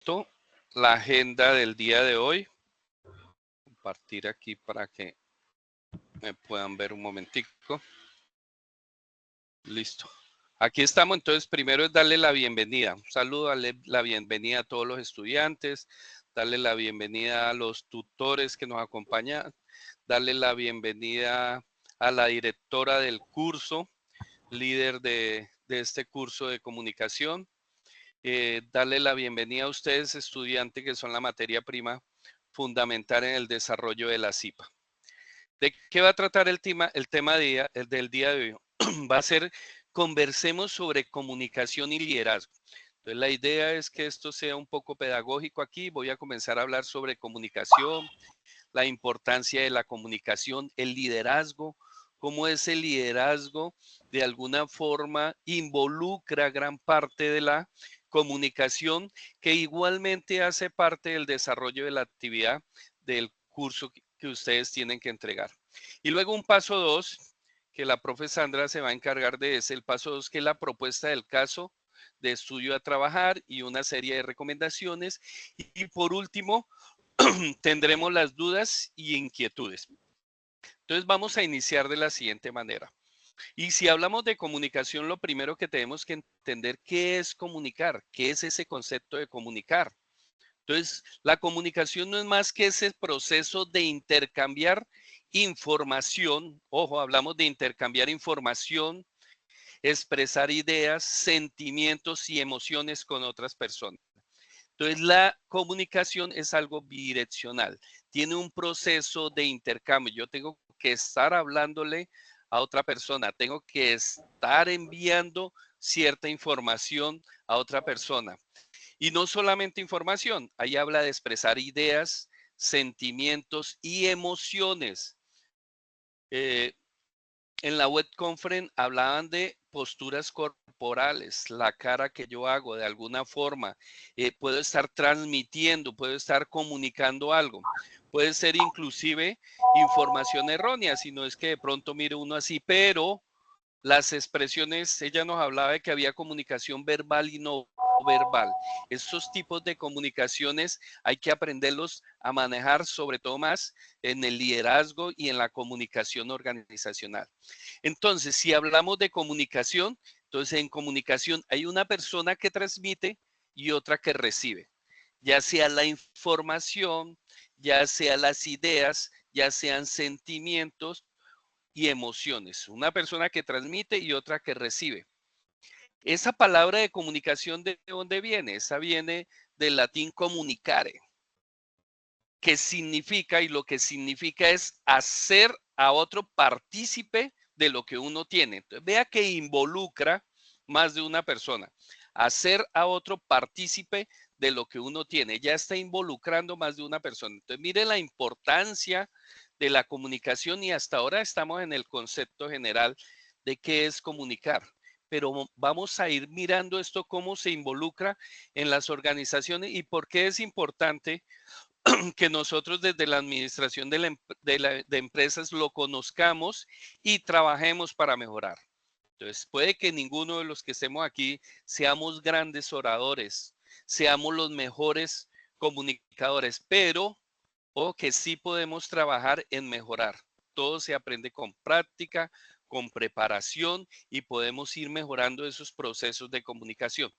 momento la agenda del día de hoy. Compartir aquí para que me puedan ver un momentico. Listo. Aquí estamos, entonces primero es darle la bienvenida. Un saludo, darle la bienvenida a todos los estudiantes, darle la bienvenida a los tutores que nos acompañan, darle la bienvenida a la directora del curso, líder de este curso de comunicación. Darle la bienvenida a ustedes, estudiantes, que son la materia prima fundamental en el desarrollo de la CIPA. ¿De qué va a tratar el tema del día de hoy? Va a ser, conversemos sobre comunicación y liderazgo. Entonces, la idea es que esto sea un poco pedagógico aquí. Voy a comenzar a hablar sobre comunicación, la importancia de la comunicación, el liderazgo, cómo ese liderazgo de alguna forma involucra gran parte de la comunicación, que igualmente hace parte del desarrollo de la actividad del curso que ustedes tienen que entregar. Y luego un paso 2, que la profe Sandra se va a encargar de ese, el paso 2, que es la propuesta del caso de estudio a trabajar y una serie de recomendaciones. Y por último, tendremos las dudas y inquietudes. Entonces vamos a iniciar de la siguiente manera. Y si hablamos de comunicación, lo primero que tenemos que entender qué es comunicar, qué es ese concepto de comunicar. Entonces, la comunicación no es más que ese proceso de intercambiar información. Ojo, hablamos de intercambiar información, expresar ideas, sentimientos y emociones con otras personas. Entonces, la comunicación es algo bidireccional. Tiene un proceso de intercambio. Yo tengo que estar hablándole a otra persona. Tengo que estar enviando cierta información a otra persona. Y no solamente información. Ahí habla de expresar ideas, sentimientos y emociones. En la web conference hablaban de posturas corporales, la cara que yo hago de alguna forma. Puedo estar transmitiendo, puedo estar comunicando algo. Puede ser inclusive información errónea, si no es que de pronto mire uno así, pero las expresiones, ella nos hablaba de que había comunicación verbal y no verbal. Estos tipos de comunicaciones hay que aprenderlos a manejar, sobre todo más en el liderazgo y en la comunicación organizacional. Entonces, si hablamos de comunicación, entonces en comunicación hay una persona que transmite y otra que recibe, ya sea la información, ya sea las ideas, ya sean sentimientos y emociones. Una persona que transmite y otra que recibe. Esa palabra de comunicación, ¿de dónde viene? Esa viene del latín comunicare, que significa, y lo que significa es hacer a otro partícipe de lo que uno tiene. Entonces, vea que involucra más de una persona. Hacer a otro partícipe de lo que uno tiene. Ya está involucrando más de una persona. Entonces, mire la importancia de la comunicación y hasta ahora estamos en el concepto general de qué es comunicar. Pero vamos a ir mirando esto, cómo se involucra en las organizaciones y por qué es importante que nosotros desde la administración de empresas lo conozcamos y trabajemos para mejorar. Entonces, puede que ninguno de los que estemos aquí seamos grandes oradores, seamos los mejores comunicadores, pero o que sí podemos trabajar en mejorar. Todo se aprende con práctica, con preparación y podemos ir mejorando esos procesos de comunicación.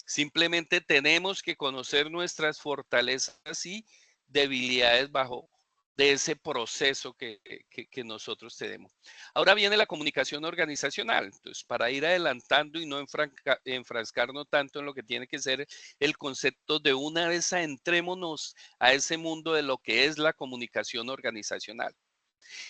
Simplemente tenemos que conocer nuestras fortalezas y debilidades bajo de ese proceso que nosotros tenemos. Ahora viene la comunicación organizacional. Entonces, para ir adelantando y no enfrascarnos tanto en lo que tiene que ser el concepto, de una vez entrémonos a ese mundo de lo que es la comunicación organizacional.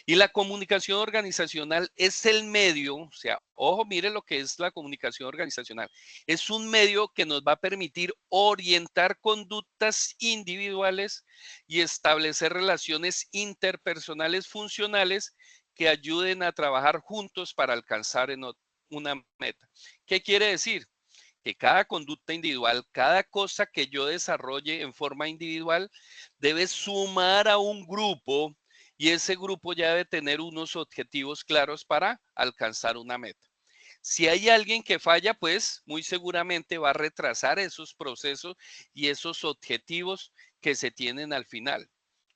Y la comunicación organizacional es el medio, o sea, ojo, mire lo que es la comunicación organizacional. Es un medio que nos va a permitir orientar conductas individuales y establecer relaciones interpersonales funcionales que ayuden a trabajar juntos para alcanzar una meta. ¿Qué quiere decir? Que cada conducta individual, cada cosa que yo desarrolle en forma individual, debe sumar a un grupo y ese grupo ya debe tener unos objetivos claros para alcanzar una meta. Si hay alguien que falla, pues muy seguramente va a retrasar esos procesos y esos objetivos que se tienen al final.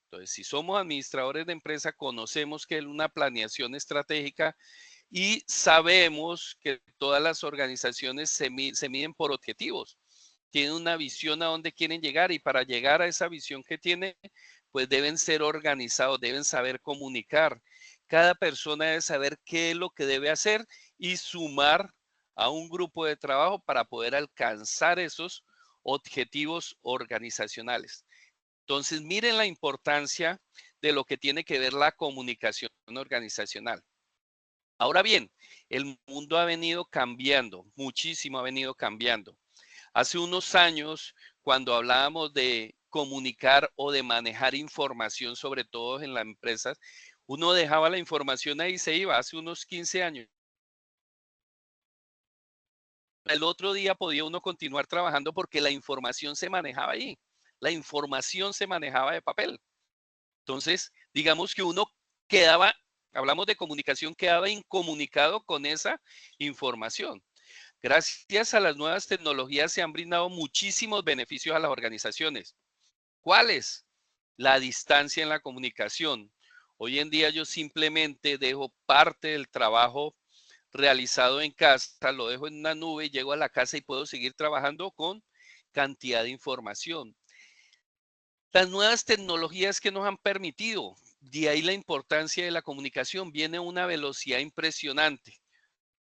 Entonces, si somos administradores de empresa, conocemos que es una planeación estratégica y sabemos que todas las organizaciones se miden por objetivos. Tienen una visión a dónde quieren llegar y para llegar a esa visión que tienen, pues deben ser organizados, deben saber comunicar. Cada persona debe saber qué es lo que debe hacer y sumar a un grupo de trabajo para poder alcanzar esos objetivos organizacionales. Entonces, miren la importancia de lo que tiene que ver la comunicación organizacional. Ahora bien, el mundo ha venido cambiando, muchísimo ha venido cambiando. Hace unos años, cuando hablábamos de comunicar o de manejar información, sobre todo en las empresas, uno dejaba la información ahí y se iba, hace unos 15 años. El otro día podía uno continuar trabajando porque la información se manejaba ahí, la información se manejaba de papel. Entonces, digamos que uno quedaba, hablamos de comunicación, quedaba incomunicado con esa información. Gracias a las nuevas tecnologías se han brindado muchísimos beneficios a las organizaciones. ¿Cuáles? La distancia en la comunicación. Hoy en día yo simplemente dejo parte del trabajo realizado en casa, lo dejo en una nube, llego a la casa y puedo seguir trabajando con cantidad de información. Las nuevas tecnologías que nos han permitido, de ahí la importancia de la comunicación, viene a una velocidad impresionante.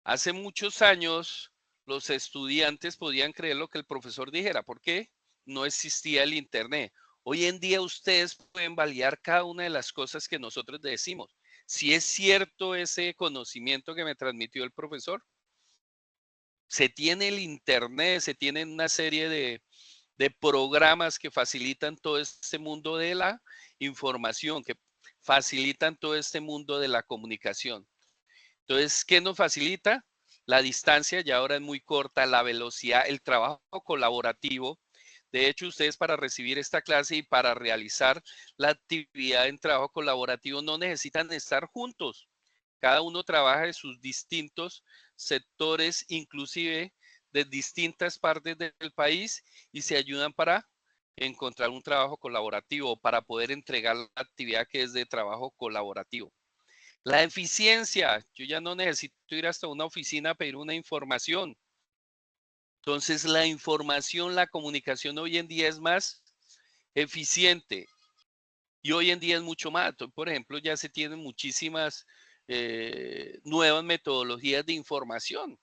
Hace muchos años los estudiantes podían creer lo que el profesor dijera, porque no existía el Internet. Hoy en día ustedes pueden validar cada una de las cosas que nosotros decimos. Si es cierto ese conocimiento que me transmitió el profesor, se tiene el Internet, se tienen una serie de programas que facilitan todo este mundo de la información, que facilitan todo este mundo de la comunicación. Entonces, ¿qué nos facilita? La distancia ya ahora es muy corta, la velocidad, el trabajo colaborativo. De hecho, ustedes para recibir esta clase y para realizar la actividad en trabajo colaborativo no necesitan estar juntos. Cada uno trabaja en sus distintos sectores, inclusive de distintas partes del país, y se ayudan para encontrar un trabajo colaborativo, para poder entregar la actividad que es de trabajo colaborativo. La eficiencia, yo ya no necesito ir hasta una oficina a pedir una información. Entonces, la información, la comunicación hoy en día es más eficiente y hoy en día es mucho más. Por ejemplo, ya se tienen muchísimas nuevas metodologías de información.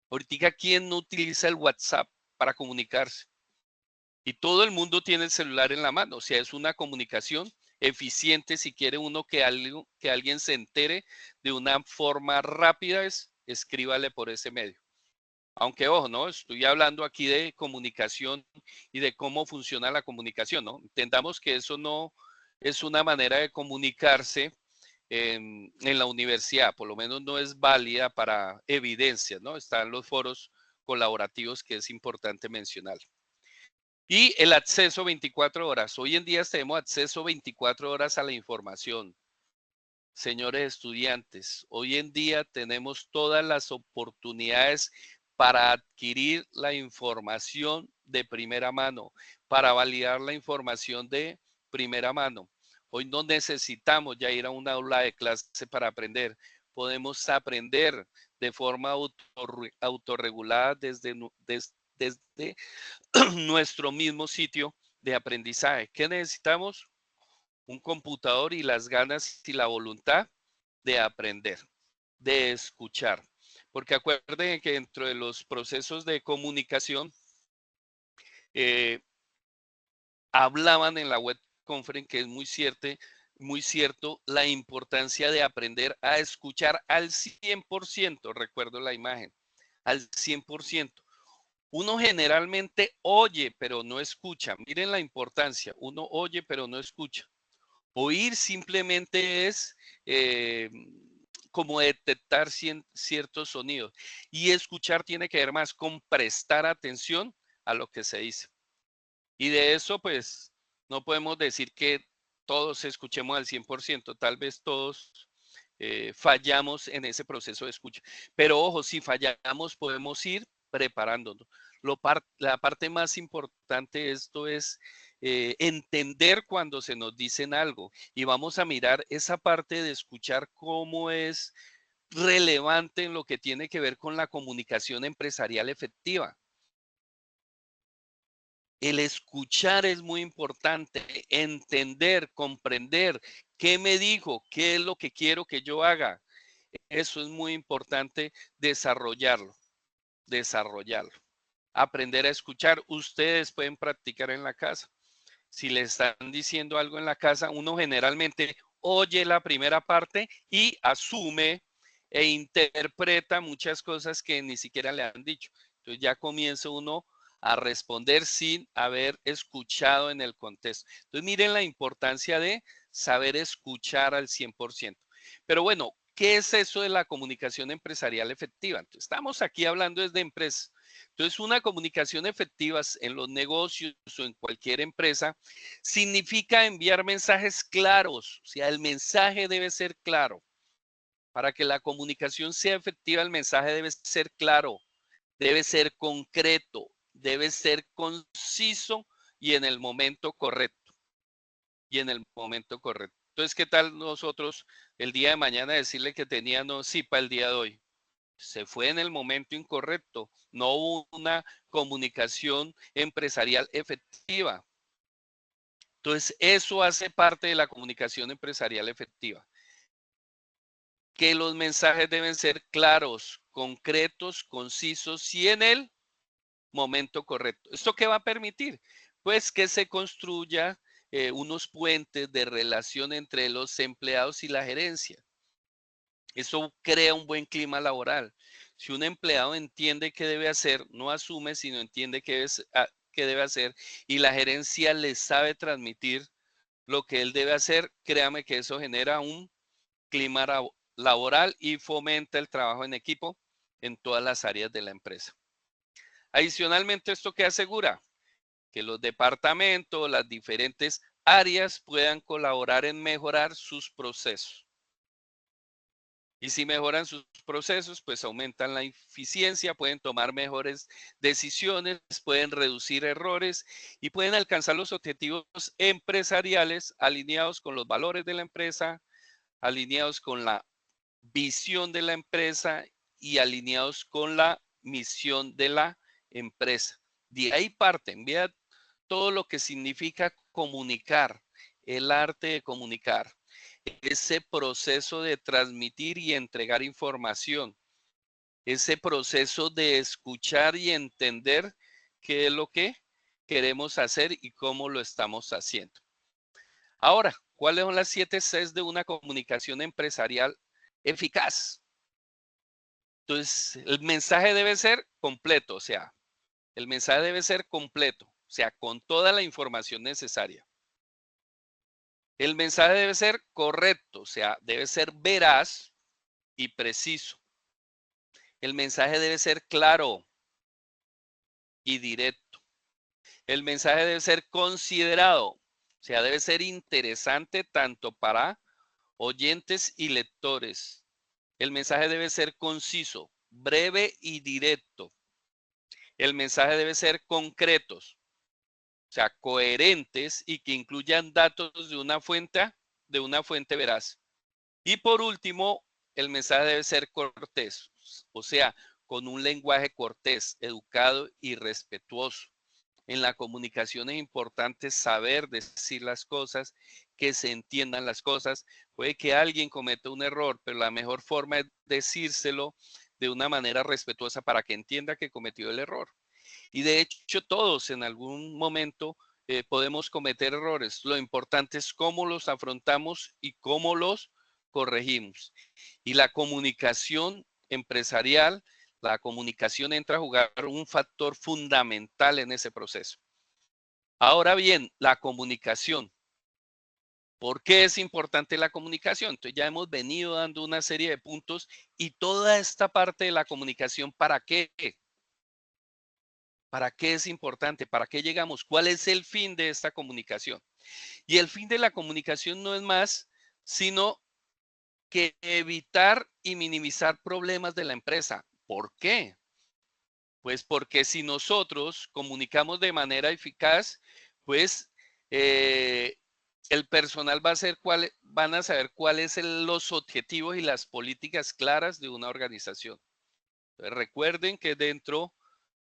Ahorita, ¿quién no utiliza el WhatsApp para comunicarse? Y todo el mundo tiene el celular en la mano. O sea, es una comunicación eficiente. Si quiere uno que alguien se entere de una forma rápida, escríbale por ese medio. Aunque, ojo, ¿no? Estoy hablando aquí de comunicación y de cómo funciona la comunicación, ¿no? Entendamos que eso no es una manera de comunicarse en la universidad, por lo menos no es válida para evidencias, ¿no? Están los foros colaborativos que es importante mencionar. Y el acceso 24 horas. Hoy en día tenemos acceso 24 horas a la información. Señores estudiantes, hoy en día tenemos todas las oportunidades para adquirir la información de primera mano, para validar la información de primera mano. Hoy no necesitamos ya ir a un aula de clase para aprender. Podemos aprender de forma autorregulada desde nuestro mismo sitio de aprendizaje. ¿Qué necesitamos? Un computador y las ganas y la voluntad de aprender, de escuchar. Porque acuerden que dentro de los procesos de comunicación, eh, hablaban en la web conference que es muy cierto la importancia de aprender a escuchar al 100%, recuerdo la imagen, al 100%. Uno generalmente oye, pero no escucha. Miren la importancia. Uno oye, pero no escucha. Oír simplemente es como detectar ciertos sonidos. Y escuchar tiene que ver más con prestar atención a lo que se dice. Y de eso, pues, no podemos decir que todos escuchemos al 100%. Tal vez todos fallamos en ese proceso de escucha. Pero ojo, si fallamos podemos ir preparándonos. La parte más importante de esto es entender cuando se nos dicen algo y vamos a mirar esa parte de escuchar cómo es relevante en lo que tiene que ver con la comunicación empresarial efectiva. El escuchar es muy importante, entender, comprender qué me dijo, qué es lo que quiero que yo haga. Eso es muy importante desarrollarlo, desarrollarlo. Aprender a escuchar. Ustedes pueden practicar en la casa. Si le están diciendo algo en la casa, uno generalmente oye la primera parte y asume e interpreta muchas cosas que ni siquiera le han dicho. Entonces ya comienza uno a responder sin haber escuchado en el contexto. Entonces miren la importancia de saber escuchar al 100%. Pero bueno, ¿qué es eso de la comunicación empresarial efectiva? Entonces, estamos aquí hablando desde empresas. Entonces, una comunicación efectiva en los negocios o en cualquier empresa significa enviar mensajes claros. O sea, el mensaje debe ser claro. Para que la comunicación sea efectiva, el mensaje debe ser claro, debe ser concreto, debe ser conciso y en el momento correcto. Y en el momento correcto. Entonces, ¿qué tal nosotros el día de mañana decirle que teníamos para el día de hoy? Se fue en el momento incorrecto. No hubo una comunicación empresarial efectiva. Entonces, eso hace parte de la comunicación empresarial efectiva. Que los mensajes deben ser claros, concretos, concisos y en el momento correcto. ¿Esto qué va a permitir? Pues que se construya unos puentes de relación entre los empleados y la gerencia. Eso crea un buen clima laboral. Si un empleado entiende qué debe hacer, no asume, sino entiende qué debe hacer y la gerencia le sabe transmitir lo que él debe hacer, créame que eso genera un clima laboral y fomenta el trabajo en equipo en todas las áreas de la empresa. Adicionalmente, ¿esto qué asegura? Que los departamentos, las diferentes áreas puedan colaborar en mejorar sus procesos. Y si mejoran sus procesos, pues aumentan la eficiencia, pueden tomar mejores decisiones, pueden reducir errores y pueden alcanzar los objetivos empresariales alineados con los valores de la empresa, alineados con la visión de la empresa y alineados con la misión de la empresa. De ahí parten, vea todo lo que significa comunicar, el arte de comunicar, ese proceso de transmitir y entregar información, ese proceso de escuchar y entender qué es lo que queremos hacer y cómo lo estamos haciendo. Ahora, ¿cuáles son las 7 Cs de una comunicación empresarial eficaz? Entonces, el mensaje debe ser completo, o sea, el mensaje debe ser completo, o sea, con toda la información necesaria. El mensaje debe ser correcto, o sea, debe ser veraz y preciso. El mensaje debe ser claro y directo. El mensaje debe ser considerado, o sea, debe ser interesante tanto para oyentes y lectores. El mensaje debe ser conciso, breve y directo. El mensaje debe ser concretos, o sea, coherentes y que incluyan datos de una fuente veraz. Y por último, el mensaje debe ser cortés, o sea, con un lenguaje cortés, educado y respetuoso. En la comunicación es importante saber decir las cosas, que se entiendan las cosas. Puede que alguien cometa un error, pero la mejor forma es decírselo de una manera respetuosa para que entienda que cometió el error. Y de hecho todos en algún momento podemos cometer errores. Lo importante es cómo los afrontamos y cómo los corregimos. Y la comunicación empresarial, la comunicación entra a jugar un factor fundamental en ese proceso. Ahora bien, la comunicación. ¿Por qué es importante la comunicación? Entonces ya hemos venido dando una serie de puntos y toda esta parte de la comunicación, ¿para qué? ¿Para qué es importante? ¿Para qué llegamos? ¿Cuál es el fin de esta comunicación? Y el fin de la comunicación no es más sino que evitar y minimizar problemas de la empresa. ¿Por qué? Pues porque si nosotros comunicamos de manera eficaz, pues el personal van a saber cuáles son los objetivos y las políticas claras de una organización. Entonces, recuerden que dentro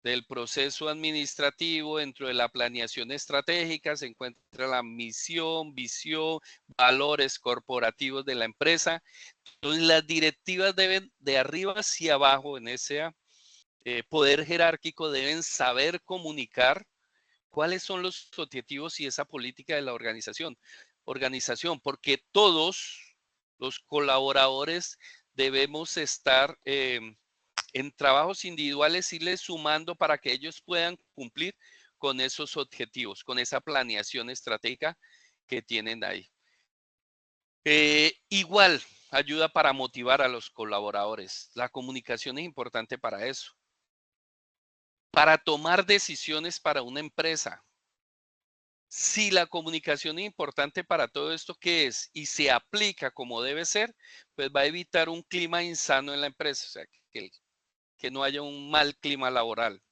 del proceso administrativo, dentro de la planeación estratégica, se encuentra la misión, visión, valores corporativos de la empresa. Entonces, las directivas deben de arriba hacia abajo en ese poder jerárquico, deben saber comunicar cuáles son los objetivos y esa política de la organización. Porque todos los colaboradores debemos estar en trabajos individuales, irles sumando para que ellos puedan cumplir con esos objetivos, con esa planeación estratégica que tienen ahí. Igual, ayuda para motivar a los colaboradores. La comunicación es importante para eso. Para tomar decisiones para una empresa. Si la comunicación es importante para todo esto que es y se aplica como debe ser, pues va a evitar un clima insano en la empresa, o sea, que no haya un mal clima laboral.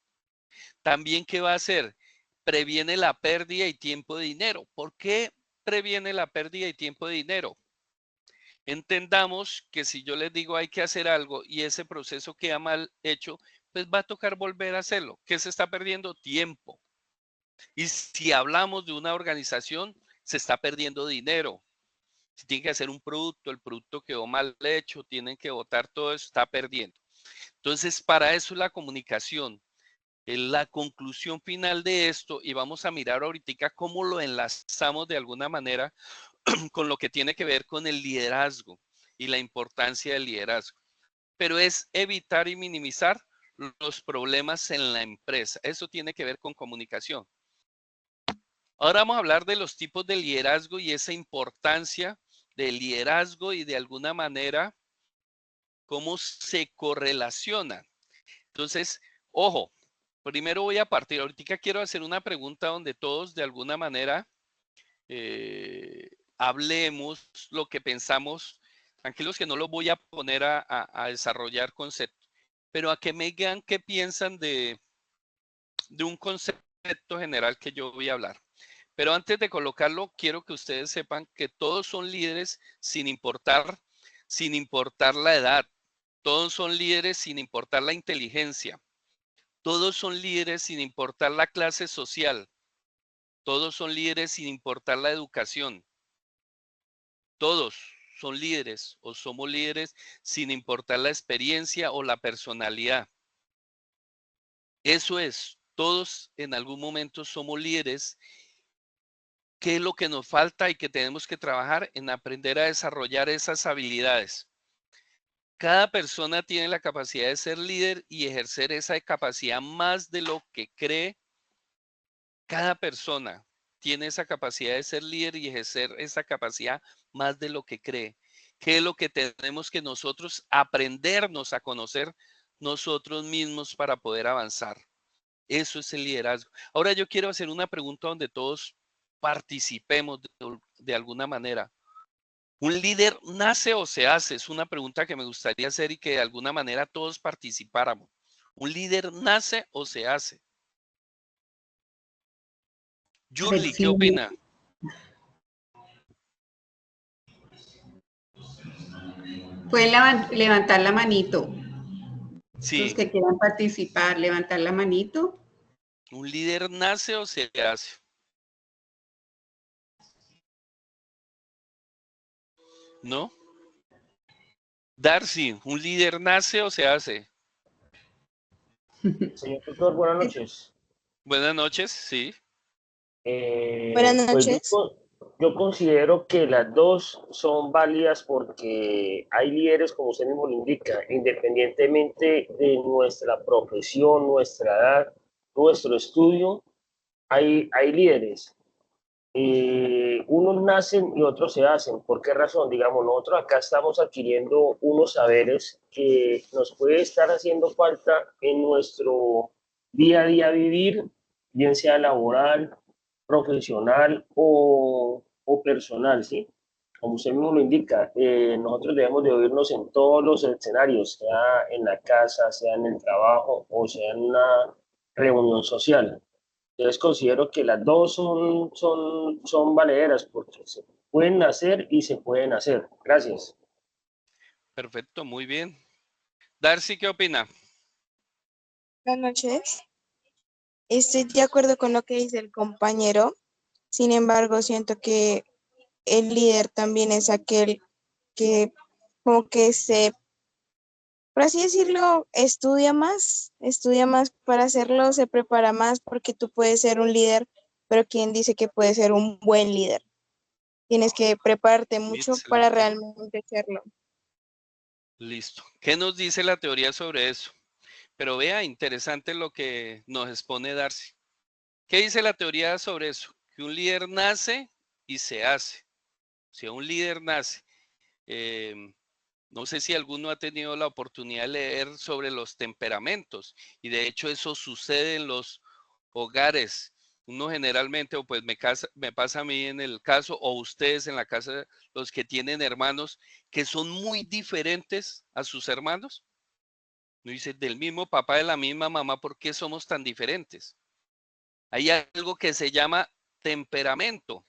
También, ¿qué va a hacer? Previene la pérdida y tiempo de dinero. ¿Por qué previene la pérdida y tiempo de dinero? Entendamos que si yo les digo hay que hacer algo y ese proceso queda mal hecho, pues va a tocar volver a hacerlo. ¿Qué se está perdiendo? Tiempo. Y si hablamos de una organización, se está perdiendo dinero. Si tienen que hacer un producto, el producto quedó mal hecho, tienen que votar todo eso, está perdiendo. Entonces, para eso es la comunicación. La conclusión final de esto, y vamos a mirar ahorita cómo lo enlazamos de alguna manera con lo que tiene que ver con el liderazgo y la importancia del liderazgo. Pero es evitar y minimizar los problemas en la empresa. Eso tiene que ver con comunicación. Ahora vamos a hablar de los tipos de liderazgo y esa importancia del liderazgo y de alguna manera cómo se correlacionan. Entonces, ojo, primero voy a partir, ahorita quiero hacer una pregunta donde todos de alguna manera hablemos lo que pensamos, tranquilos que no los voy a poner a desarrollar conceptos, pero a que me digan qué piensan de un concepto general que yo voy a hablar. Pero antes de colocarlo, quiero que ustedes sepan que todos son líderes sin importar la edad. Todos son líderes sin importar la inteligencia. Todos son líderes sin importar la clase social. Todos son líderes sin importar la educación. Todos son líderes o somos líderes sin importar la experiencia o la personalidad. Eso es, todos en algún momento somos líderes. ¿Qué es lo que nos falta y que tenemos que trabajar en aprender a desarrollar esas habilidades? Cada persona tiene la capacidad de ser líder y ejercer esa capacidad más de lo que cree. Cada persona tiene esa capacidad de ser líder y ejercer esa capacidad más de lo que cree. ¿Qué es lo que tenemos que nosotros aprendernos a conocer nosotros mismos para poder avanzar? Eso es el liderazgo. Ahora yo quiero hacer una pregunta donde todos participemos de alguna manera. ¿Un líder nace o se hace? Es una pregunta que me gustaría hacer y que de alguna manera todos participáramos. ¿Un líder nace o se hace? A ver Yurli, ¿qué si opina? pueden levantar la manito. Los Sí, que quieran participar, levantar la manito. ¿un líder nace o se hace? ¿No? Darcy, ¿un líder nace o se hace? Señor tutor, buenas noches. Buenas noches, sí. Buenas Pues noches. yo considero que las dos son válidas porque hay líderes, como usted mismo lo indica, independientemente de nuestra profesión, nuestra edad, nuestro estudio, hay líderes. Unos nacen y otros se hacen. ¿Por qué razón? Digamos, nosotros acá estamos adquiriendo unos saberes que nos puede estar haciendo falta en nuestro día a día vivir, bien sea laboral, profesional o personal, ¿sí? como usted mismo lo indica, nosotros debemos de oírnos en todos los escenarios, sea en la casa, sea en el trabajo o sea en una reunión social. Entonces considero que las dos son valederas porque se pueden hacer y se pueden hacer. Gracias. Perfecto, muy bien. Darcy, ¿qué opina? Buenas noches. Estoy de acuerdo con lo que dice el compañero. Sin embargo, siento que el líder también es aquel que como que por así decirlo, estudia más para hacerlo, se prepara más porque tú puedes ser un líder, pero ¿quién dice que puedes ser un buen líder? Tienes que prepararte mucho para Excelente. realmente serlo. Listo. ¿Qué nos dice la teoría sobre eso? Pero vea, interesante lo que nos expone Darcy. ¿Qué dice la teoría sobre eso? Que un líder nace y se hace. Si un líder nace, no sé si alguno ha tenido la oportunidad de leer sobre los temperamentos y de hecho eso sucede en los hogares. Uno generalmente, o pues me pasa a mí en el caso, o ustedes en la casa, los que tienen hermanos que son muy diferentes a sus hermanos. No dice, del mismo papá, de la misma mamá, ¿por qué somos tan diferentes? Hay algo que se llama temperamento.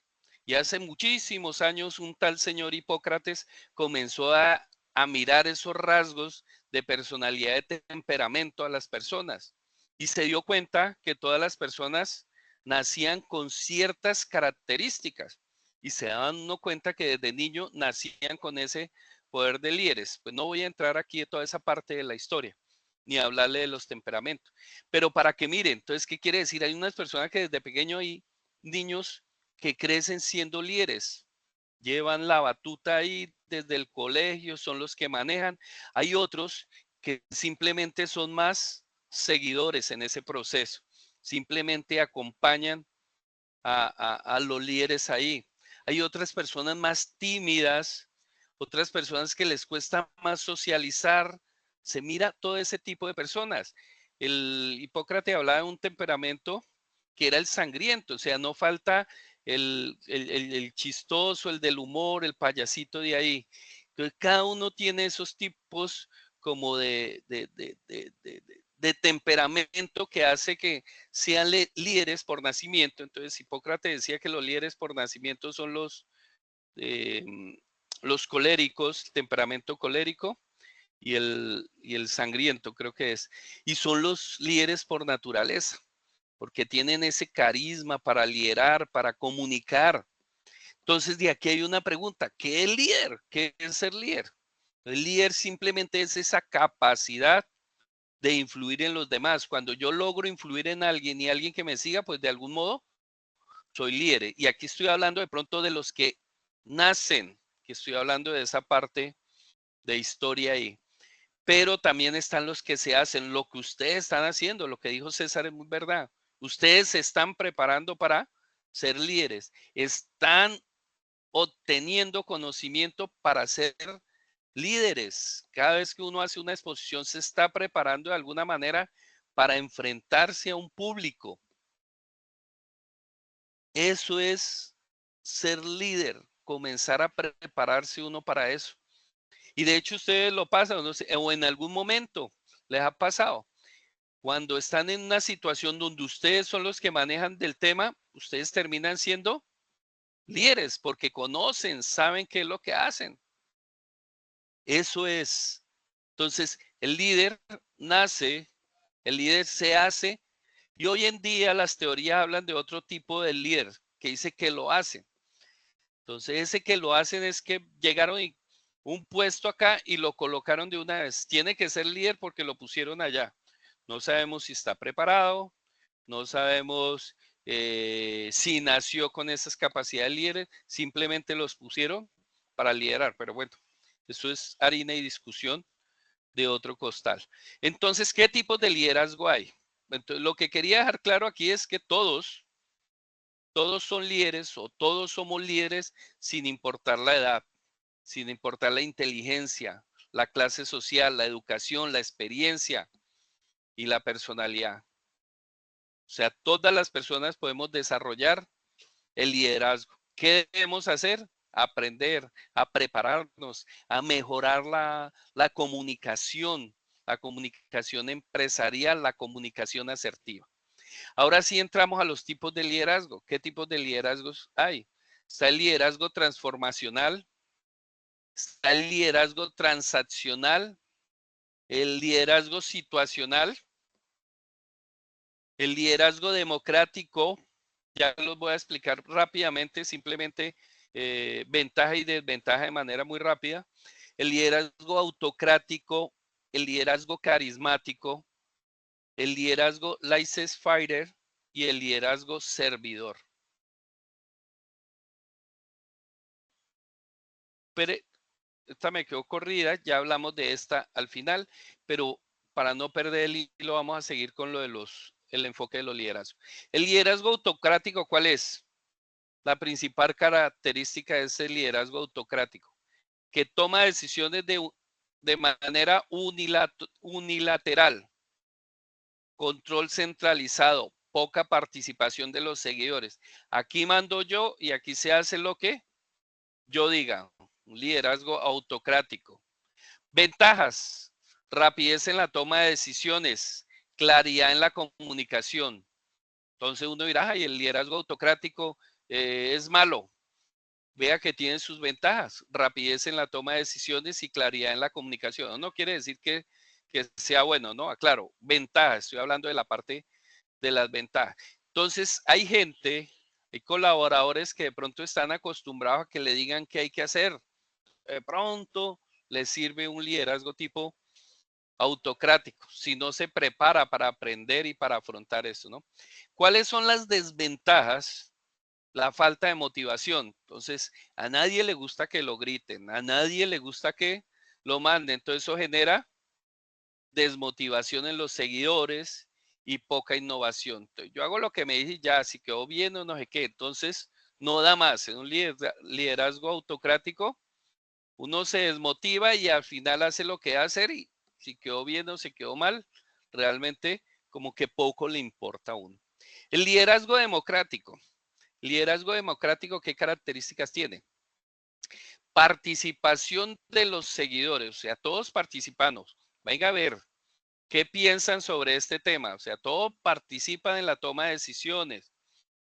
Y hace muchísimos años un tal señor Hipócrates comenzó a mirar esos rasgos de personalidad, de temperamento a las personas. Y se dio cuenta que todas las personas nacían con ciertas características. Y se daban uno cuenta que desde niño nacían con ese poder de líderes. Pues no voy a entrar aquí de toda esa parte de la historia, ni hablarle de los temperamentos. Pero para que miren, entonces, ¿qué quiere decir? Hay unas personas que desde pequeño hay niños que crecen siendo líderes, llevan la batuta ahí desde el colegio, son los que manejan. Hay otros que simplemente son más seguidores en ese proceso, simplemente acompañan a los líderes ahí. Hay otras personas más tímidas, otras personas que les cuesta más socializar. Se mira todo ese tipo de personas. El Hipócrates hablaba de un temperamento que era el sangriento, o sea, no falta el chistoso, el del humor, el payasito de ahí. Entonces, cada uno tiene esos tipos como de temperamento que hace que sean líderes por nacimiento. Entonces, Hipócrates decía que los líderes por nacimiento son eh, los coléricos, temperamento colérico, y el sangriento, creo que es. Y son los líderes por naturaleza, porque tienen ese carisma para liderar, para comunicar. Entonces, de aquí hay una pregunta: ¿qué es líder? ¿Qué es ser líder? El líder simplemente es esa capacidad de influir en los demás. Cuando yo logro influir en alguien y alguien que me siga, pues de algún modo soy líder. Y aquí estoy hablando de pronto de los que nacen, que estoy hablando de esa parte de historia ahí. Pero también están los que se hacen, lo que ustedes están haciendo, lo que dijo César es muy verdad. Ustedes se están preparando para ser líderes, están obteniendo conocimiento para ser líderes. Cada vez que uno hace una exposición, se está preparando de alguna manera para enfrentarse a un público. Eso es ser líder, comenzar a prepararse uno para eso. Y de hecho ustedes lo pasan, no sé, o en algún momento les ha pasado. Cuando están en una situación donde ustedes son los que manejan del tema, ustedes terminan siendo líderes porque conocen, saben qué es lo que hacen. Eso es. Entonces, el líder nace, el líder se hace, y hoy en día las teorías hablan de otro tipo de líder que dice que lo hacen. Entonces, ese que lo hacen es que llegaron y un puesto acá y lo colocaron de una vez. Tiene que ser líder porque lo pusieron allá. No sabemos si está preparado, no sabemos si nació con esas capacidades de líder, simplemente los pusieron para liderar. Pero bueno, eso es harina y discusión de otro costal. Entonces, ¿qué tipos de liderazgo hay? Entonces, lo que quería dejar claro aquí es que todos son líderes o todos somos líderes sin importar la edad, sin importar la inteligencia, la clase social, la educación, la experiencia y la personalidad. O sea, todas las personas podemos desarrollar el liderazgo. ¿Qué debemos hacer? a aprender, a prepararnos, a mejorar la comunicación empresarial, la comunicación asertiva. Ahora sí entramos a los tipos de liderazgo. ¿Qué tipos de liderazgos hay? Está el liderazgo transformacional, está el liderazgo transaccional, el liderazgo situacional, el liderazgo democrático. Ya los voy a explicar rápidamente, simplemente ventaja y desventaja de manera muy rápida. El liderazgo autocrático, el liderazgo carismático, el liderazgo laissez-faire y el liderazgo servidor. Pero esta me quedó corrida, ya hablamos de esta al final, pero para no perder el hilo vamos a seguir con lo de el enfoque de los liderazgos. El liderazgo autocrático, ¿cuál es? La principal característica es el liderazgo autocrático, que toma decisiones de manera unilateral, control centralizado, poca participación de los seguidores. Aquí mando yo y aquí se hace lo que yo diga. Un liderazgo autocrático. Ventajas: rapidez en la toma de decisiones, claridad en la comunicación. Entonces uno dirá, ay, el liderazgo autocrático es malo. Vea que tiene sus ventajas: rapidez en la toma de decisiones y claridad en la comunicación. No quiere decir que sea bueno, ¿no? Aclaro, ventajas, estoy hablando de la parte de las ventajas. Entonces hay colaboradores que de pronto están acostumbrados a que le digan qué hay que hacer. De pronto les sirve un liderazgo tipo autocrático, si no se prepara para aprender y para afrontar eso, ¿no? ¿Cuáles son las desventajas? La falta de motivación. Entonces, a nadie le gusta que lo griten, a nadie le gusta que lo manden. Entonces, eso genera desmotivación en los seguidores y poca innovación. Entonces, yo hago lo que me dije, ya, si quedó bien o no sé qué. Entonces, no da más. En un liderazgo autocrático, uno se desmotiva y al final hace lo que hacer, y si quedó bien o se quedó mal, realmente como que poco le importa a uno. El liderazgo democrático. Liderazgo democrático, ¿qué características tiene? Participación de los seguidores, o sea, todos participamos. Venga a ver, ¿qué piensan sobre este tema? O sea, todos participan en la toma de decisiones.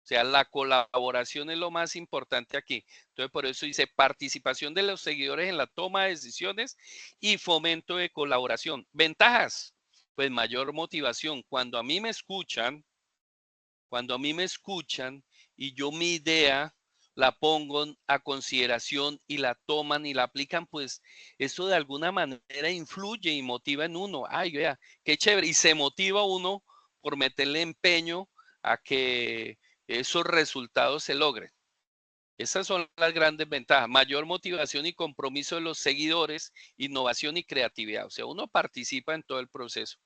O sea, la colaboración es lo más importante aquí. Entonces, por eso dice participación de los seguidores en la toma de decisiones y fomento de colaboración. Ventajas, pues mayor motivación. Cuando a mí me escuchan y yo mi idea la pongo a consideración y la toman y la aplican, pues eso de alguna manera influye y motiva en uno. Ay, vea, qué chévere. Y se motiva uno por meterle empeño a que esos resultados se logren. Esas son las grandes ventajas: mayor motivación y compromiso de los seguidores, innovación y creatividad. O sea, uno participa en todo el proceso.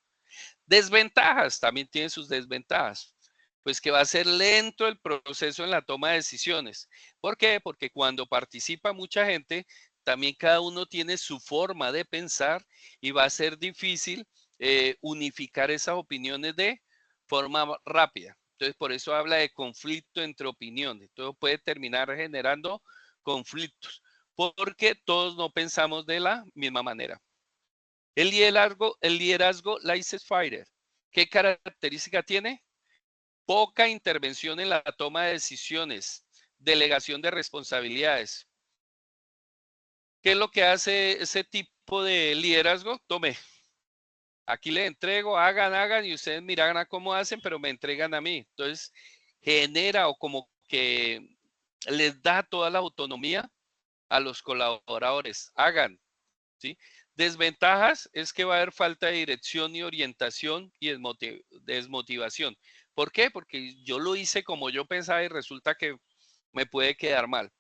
Desventajas, también tiene sus desventajas. Pues que va a ser lento el proceso en la toma de decisiones. ¿Por qué? Porque cuando participa mucha gente, también cada uno tiene su forma de pensar y va a ser difícil unificar esas opiniones de forma rápida. Entonces, por eso habla de conflicto entre opiniones. Todo puede terminar generando conflictos, porque todos no pensamos de la misma manera. El liderazgo laissez-faire, ¿qué característica tiene? Poca intervención en la toma de decisiones, delegación de responsabilidades. ¿Qué es lo que hace ese tipo de liderazgo? Tome, aquí le entrego, hagan, y ustedes miran a cómo hacen, pero me entregan a mí. Entonces, genera o como que les da toda la autonomía a los colaboradores. Hagan, ¿sí? Desventajas es que va a haber falta de dirección y orientación y desmotivación. ¿Por qué? Porque yo lo hice como yo pensaba y resulta que me puede quedar mal.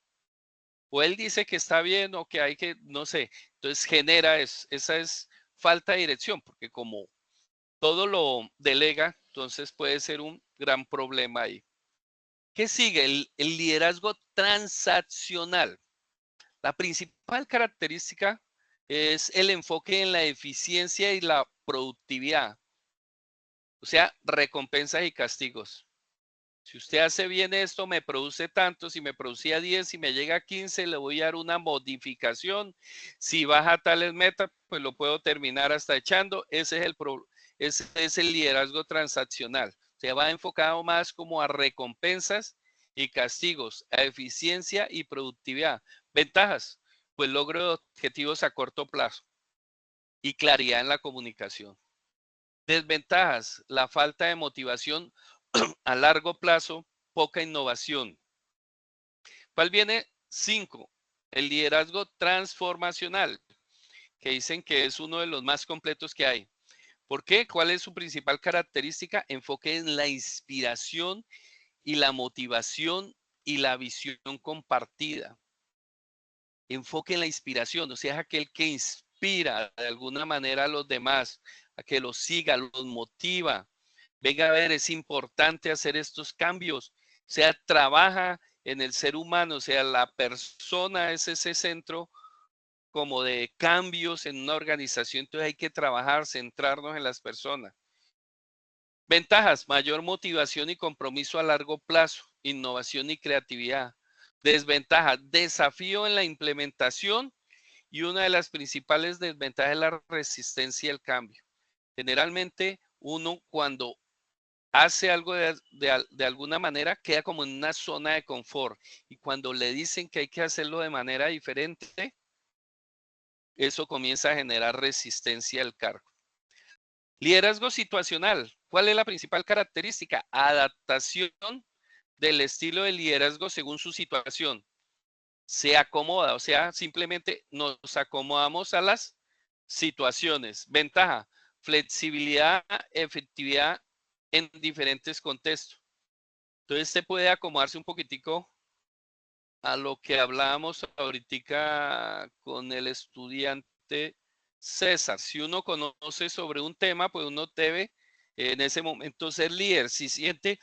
O él dice que está bien o que hay que, no sé. Entonces genera esa es falta de dirección, porque como todo lo delega, entonces puede ser un gran problema ahí. ¿Qué sigue? El liderazgo transaccional. La principal característica es el enfoque en la eficiencia y la productividad. O sea, recompensas y castigos. Si usted hace bien esto, me produce tanto. Si me producía 10, si me llega a 15, le voy a dar una modificación. Si baja tales metas, pues lo puedo terminar hasta echando. Ese es el liderazgo transaccional. Se va enfocado más como a recompensas y castigos, a eficiencia y productividad. Ventajas, pues logro de objetivos a corto plazo y claridad en la comunicación. Desventajas, la falta de motivación a largo plazo, poca innovación. ¿Cuál viene? 5. El liderazgo transformacional, que dicen que es uno de los más completos que hay. ¿Por qué? ¿Cuál es su principal característica? Enfoque en la inspiración y la motivación y la visión compartida. Enfoque en la inspiración, o sea, es aquel que inspira de alguna manera a los demás, a que los siga, los motiva. Venga a ver, es importante hacer estos cambios. O sea, trabaja en el ser humano, o sea, la persona es ese centro como de cambios en una organización. Entonces hay que trabajar, centrarnos en las personas. Ventajas, mayor motivación y compromiso a largo plazo, innovación y creatividad. Desventajas, desafío en la implementación y una de las principales desventajas es la resistencia al cambio. Generalmente uno cuando hace algo de alguna manera queda como en una zona de confort y cuando le dicen que hay que hacerlo de manera diferente, eso comienza a generar resistencia al cargo. Liderazgo situacional. ¿Cuál es la principal característica? Adaptación del estilo de liderazgo según su situación. Se acomoda, o sea, simplemente nos acomodamos a las situaciones. Ventaja, flexibilidad, efectividad en diferentes contextos. Entonces, se puede acomodarse un poquitico a lo que hablábamos ahorita con el estudiante César. Si uno conoce sobre un tema, pues uno debe en ese momento ser líder. Si siente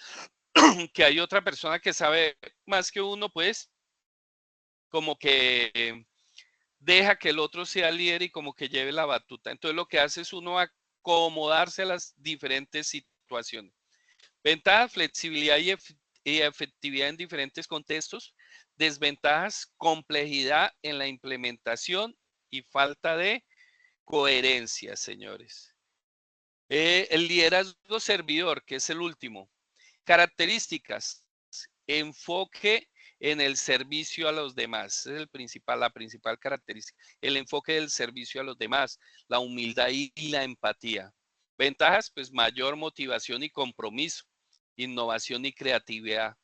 que hay otra persona que sabe más que uno, pues como que deja que el otro sea líder y como que lleve la batuta. Entonces lo que hace es uno acomodarse a las diferentes situaciones. Ventajas, flexibilidad y efectividad en diferentes contextos. Desventajas, complejidad en la implementación y falta de coherencia, señores. El liderazgo servidor, que es el último. Características, enfoque en el servicio a los demás. Es la principal característica. El enfoque del servicio a los demás, la humildad y la empatía. Ventajas, pues mayor motivación y compromiso, innovación y creatividad.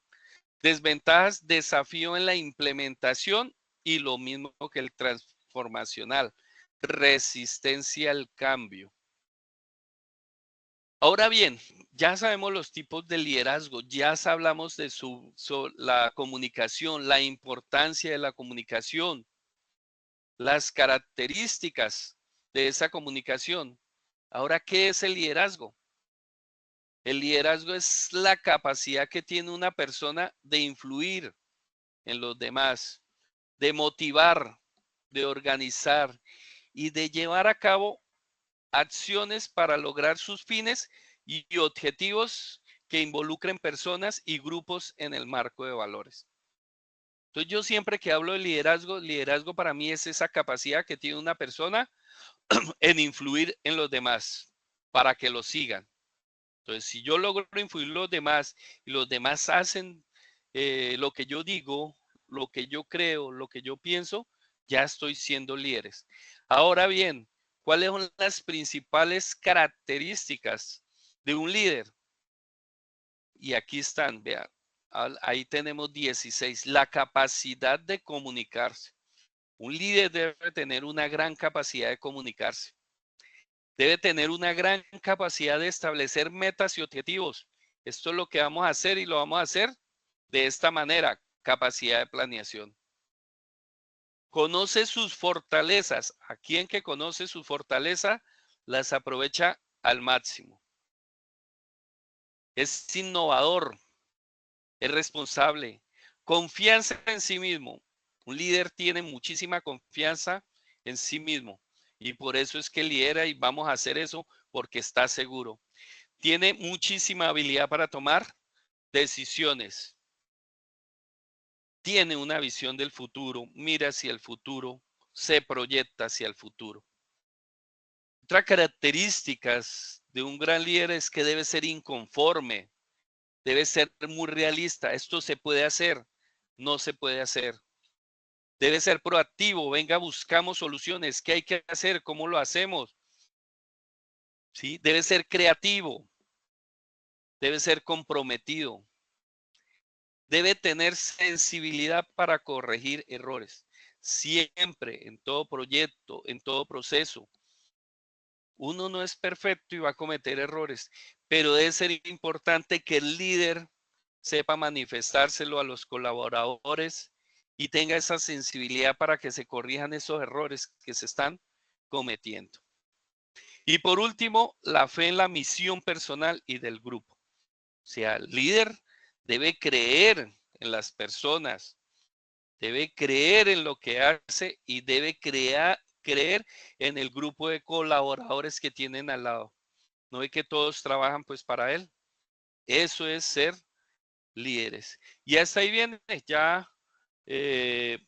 Desventajas, desafío en la implementación y lo mismo que el transformacional, resistencia al cambio. Ahora bien, ya sabemos los tipos de liderazgo, ya hablamos de la comunicación, la importancia de la comunicación, las características de esa comunicación. Ahora, ¿qué es el liderazgo? El liderazgo es la capacidad que tiene una persona de influir en los demás, de motivar, de organizar y de llevar a cabo acciones para lograr sus fines y objetivos que involucren personas y grupos en el marco de valores. Entonces yo siempre que hablo de liderazgo, liderazgo para mí es esa capacidad que tiene una persona en influir en los demás para que lo sigan. Entonces si yo logro influir en los demás y los demás hacen lo que yo digo, lo que yo creo, lo que yo pienso, ya estoy siendo líderes. Ahora bien, ¿cuáles son las principales características de un líder? Y aquí están, vean, ahí tenemos 16. La capacidad de comunicarse. Un líder debe tener una gran capacidad de comunicarse. Debe tener una gran capacidad de establecer metas y objetivos. Esto es lo que vamos a hacer y lo vamos a hacer de esta manera, capacidad de planeación. Conoce sus fortalezas. A quien que conoce su fortaleza, las aprovecha al máximo. Es innovador, es responsable, confianza en sí mismo. Un líder tiene muchísima confianza en sí mismo y por eso es que lidera y vamos a hacer eso porque está seguro. Tiene muchísima habilidad para tomar decisiones. Tiene una visión del futuro, mira hacia el futuro, se proyecta hacia el futuro. Otra característica de un gran líder es que debe ser inconforme, debe ser muy realista. Esto se puede hacer, no se puede hacer. Debe ser proactivo, venga, buscamos soluciones. ¿Qué hay que hacer? ¿Cómo lo hacemos? ¿Sí? Debe ser creativo, debe ser comprometido, debe tener sensibilidad para corregir errores. Siempre, en todo proyecto, en todo proceso, uno no es perfecto y va a cometer errores, pero debe ser importante que el líder sepa manifestárselo a los colaboradores y tenga esa sensibilidad para que se corrijan esos errores que se están cometiendo. Y por último, la fe en la misión personal y del grupo. O sea, el líder debe creer en las personas, debe creer en lo que hace y debe creer en el grupo de colaboradores que tienen al lado. No es que todos trabajan pues para él. Eso es ser líderes. Y hasta ahí viene, ya le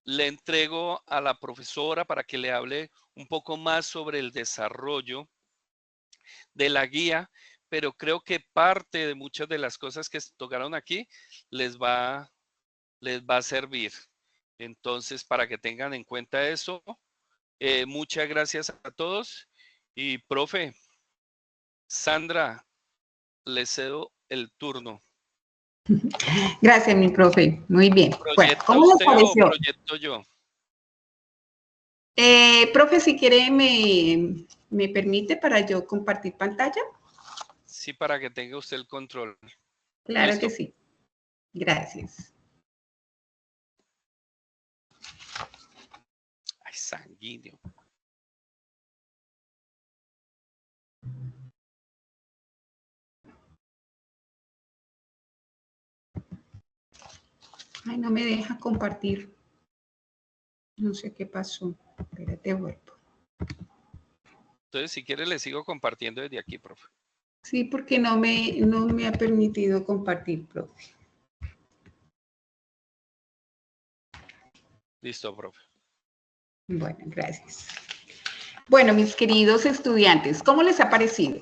entrego a la profesora para que le hable un poco más sobre el desarrollo de la guía, pero creo que parte de muchas de las cosas que se tocaron aquí les va a servir. Entonces, para que tengan en cuenta eso, muchas gracias a todos. Y profe, Sandra, le cedo el turno. Gracias, mi profe. Muy bien. Bueno, ¿Proyecta ¿cómo les usted o pareció? proyecto yo? Profe, si quiere, me permite para yo compartir pantalla. Sí, para que tenga usted el control. Claro ¿Listo? que sí. Gracias. Ay, sanguíneo. Ay, no me deja compartir. No sé qué pasó. Espérate, vuelvo. Entonces, si quiere, le sigo compartiendo desde aquí, profe. Sí, porque no me ha permitido compartir, profe. Listo, profe. Bueno, gracias. Bueno, mis queridos estudiantes, ¿cómo les ha parecido?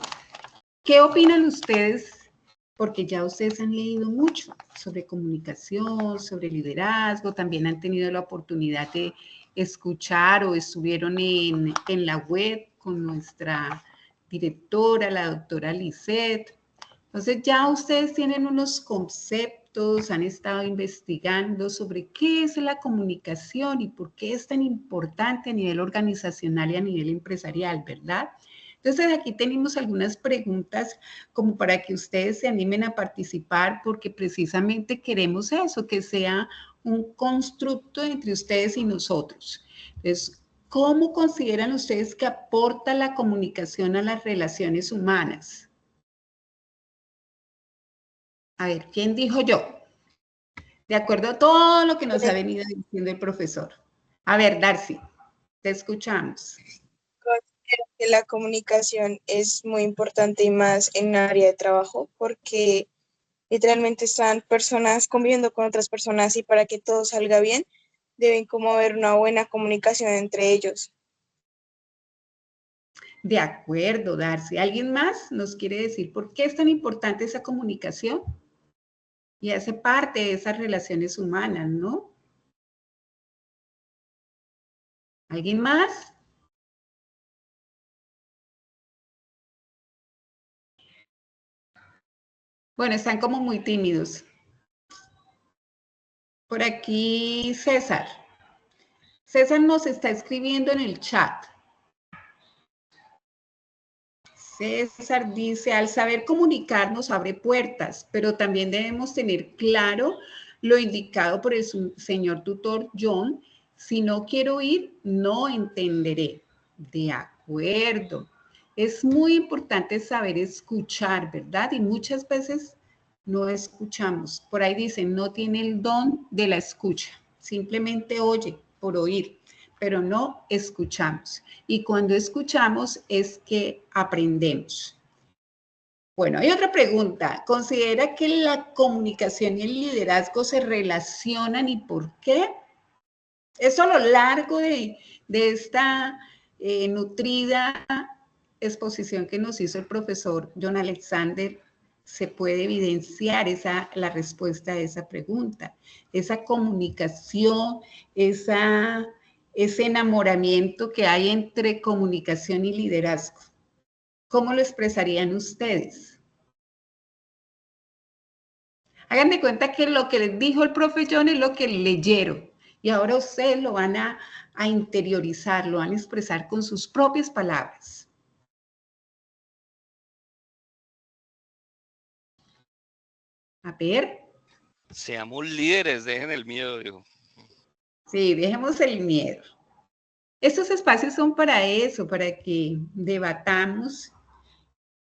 ¿Qué opinan ustedes? Porque ya ustedes han leído mucho sobre comunicación, sobre liderazgo, también han tenido la oportunidad de escuchar o estuvieron en la web con nuestra directora, la doctora Lisette. Entonces ya ustedes tienen unos conceptos, han estado investigando sobre qué es la comunicación y por qué es tan importante a nivel organizacional y a nivel empresarial, ¿verdad? Entonces aquí tenemos algunas preguntas como para que ustedes se animen a participar porque precisamente queremos eso, que sea un constructo entre ustedes y nosotros. Entonces, ¿cómo consideran ustedes que aporta la comunicación a las relaciones humanas? A ver, ¿quién dijo yo? De acuerdo a todo lo que nos ha venido diciendo el profesor. A ver, Darcy, te escuchamos. Considero que la comunicación es muy importante y más en un área de trabajo porque literalmente están personas conviviendo con otras personas y para que todo salga bien deben como haber una buena comunicación entre ellos. De acuerdo, Darcy. ¿Alguien más nos quiere decir por qué es tan importante esa comunicación? Y hace parte de esas relaciones humanas, ¿no? ¿Alguien más? Bueno, están como muy tímidos. Por aquí, César. César nos está escribiendo en el chat. César dice, al saber comunicarnos abre puertas, pero también debemos tener claro lo indicado por el señor tutor John. Si no quiero oír, no entenderé. De acuerdo. Es muy importante saber escuchar, ¿verdad? Y muchas veces no escuchamos. Por ahí dicen, no tiene el don de la escucha. Simplemente oye por oír, pero no escuchamos. Y cuando escuchamos es que aprendemos. Bueno, hay otra pregunta. ¿Considera que la comunicación y el liderazgo se relacionan y por qué? Eso a lo largo de esta nutrida exposición que nos hizo el profesor John Alexander, se puede evidenciar la respuesta a esa pregunta. Esa comunicación, ese enamoramiento que hay entre comunicación y liderazgo. ¿Cómo lo expresarían ustedes? Hagan de cuenta que lo que les dijo el profe John es lo que leyeron. Y ahora ustedes lo van a interiorizar, lo van a expresar con sus propias palabras. A ver. Seamos líderes, dejen el miedo, digo. Sí, dejemos el miedo. Estos espacios son para eso, para que debatamos.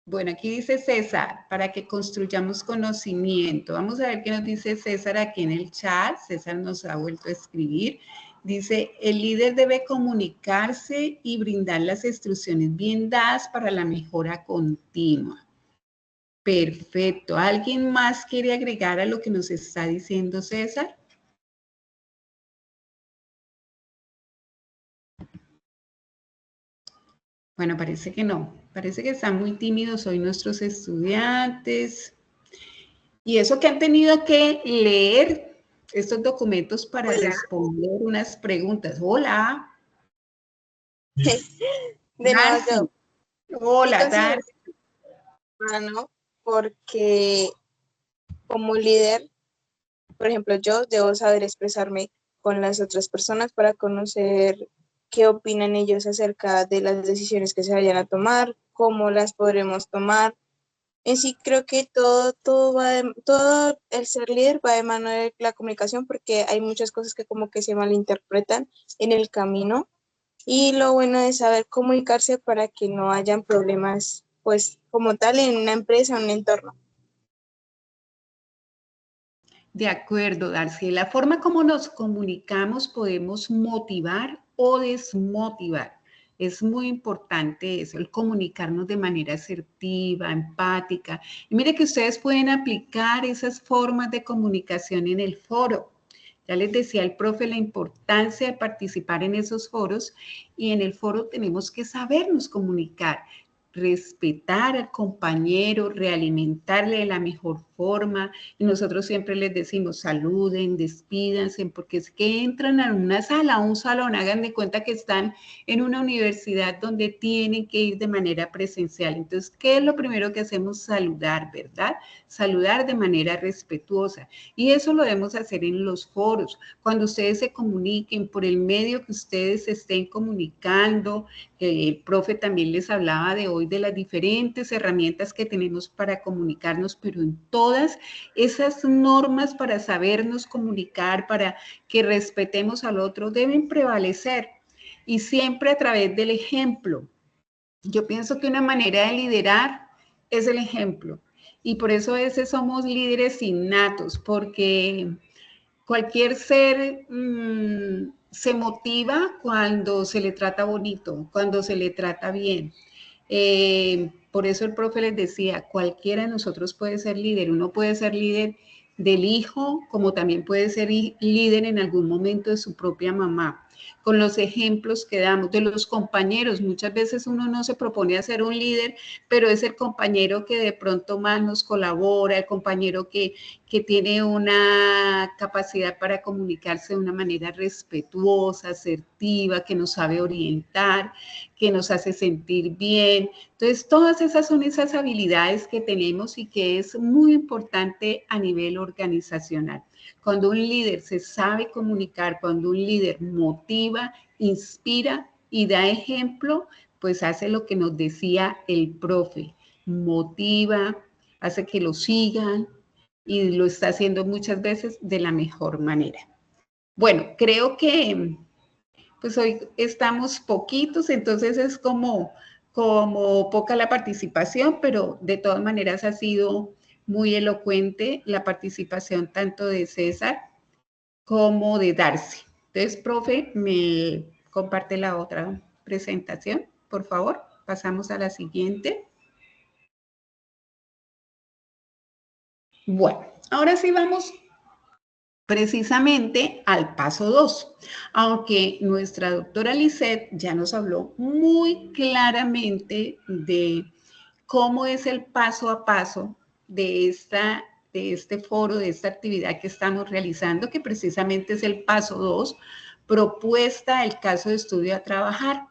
Bueno, aquí dice César, para que construyamos conocimiento. Vamos a ver qué nos dice César aquí en el chat. César nos ha vuelto a escribir. Dice, el líder debe comunicarse y brindar las instrucciones bien dadas para la mejora continua. Perfecto. ¿Alguien más quiere agregar a lo que nos está diciendo César? Bueno, parece que no. Parece que están muy tímidos hoy nuestros estudiantes. Y eso que han tenido que leer estos documentos para responder unas preguntas. Hola. De nuevo Darcy. yo. Hola, Darcy. ¿No? Porque como líder, por ejemplo, yo debo saber expresarme con las otras personas para conocer qué opinan ellos acerca de las decisiones que se vayan a tomar, cómo las podremos tomar. En sí creo que todo el ser líder va de mano de la comunicación porque hay muchas cosas que como que se malinterpretan en el camino y lo bueno es saber comunicarse para que no hayan problemas pues como tal en una empresa o un entorno. De acuerdo, Darcy. La forma como nos comunicamos podemos motivar o desmotivar. Es muy importante eso, el comunicarnos de manera asertiva, empática. Y mire que ustedes pueden aplicar esas formas de comunicación en el foro. Ya les decía el profe la importancia de participar en esos foros y en el foro tenemos que sabernos comunicar, respetar al compañero, realimentarle de la mejor forma. Y nosotros siempre les decimos, saluden, despídanse, porque es que entran a una sala, a un salón, hagan de cuenta que están en una universidad donde tienen que ir de manera presencial. Entonces, ¿qué es lo primero que hacemos? Saludar, ¿verdad? Saludar de manera respetuosa. Y eso lo debemos hacer en los foros. Cuando ustedes se comuniquen por el medio que ustedes se estén comunicando, el profe también les hablaba de hoy de las diferentes herramientas que tenemos para comunicarnos, pero en todas esas normas para sabernos comunicar, para que respetemos al otro, deben prevalecer y siempre a través del ejemplo. Yo pienso que una manera de liderar es el ejemplo y por eso a veces somos líderes innatos, porque cualquier ser se motiva cuando se le trata bonito, cuando se le trata bien. Por eso el profe les decía, cualquiera de nosotros puede ser líder. Uno puede ser líder del hijo, como también puede ser líder en algún momento de su propia mamá. Con los ejemplos que damos de los compañeros, muchas veces uno no se propone ser un líder, pero es el compañero que de pronto más nos colabora, el compañero que tiene una capacidad para comunicarse de una manera respetuosa, asertiva, que nos sabe orientar, que nos hace sentir bien. Entonces, todas esas son esas habilidades que tenemos y que es muy importante a nivel organizacional. Cuando un líder se sabe comunicar, cuando un líder motiva, inspira y da ejemplo, pues hace lo que nos decía el profe, motiva, hace que lo sigan y lo está haciendo muchas veces de la mejor manera. Bueno, creo que pues hoy estamos poquitos, entonces es como poca la participación, pero de todas maneras ha sido muy elocuente la participación tanto de César como de Darcy. Entonces, profe, me comparte la otra presentación, por favor. Pasamos a la siguiente. Bueno, ahora sí vamos precisamente al paso 2, aunque nuestra doctora Lisette ya nos habló muy claramente de cómo es el paso a paso de este foro, de esta actividad que estamos realizando, que precisamente es el paso 2, propuesta del caso de estudio a trabajar.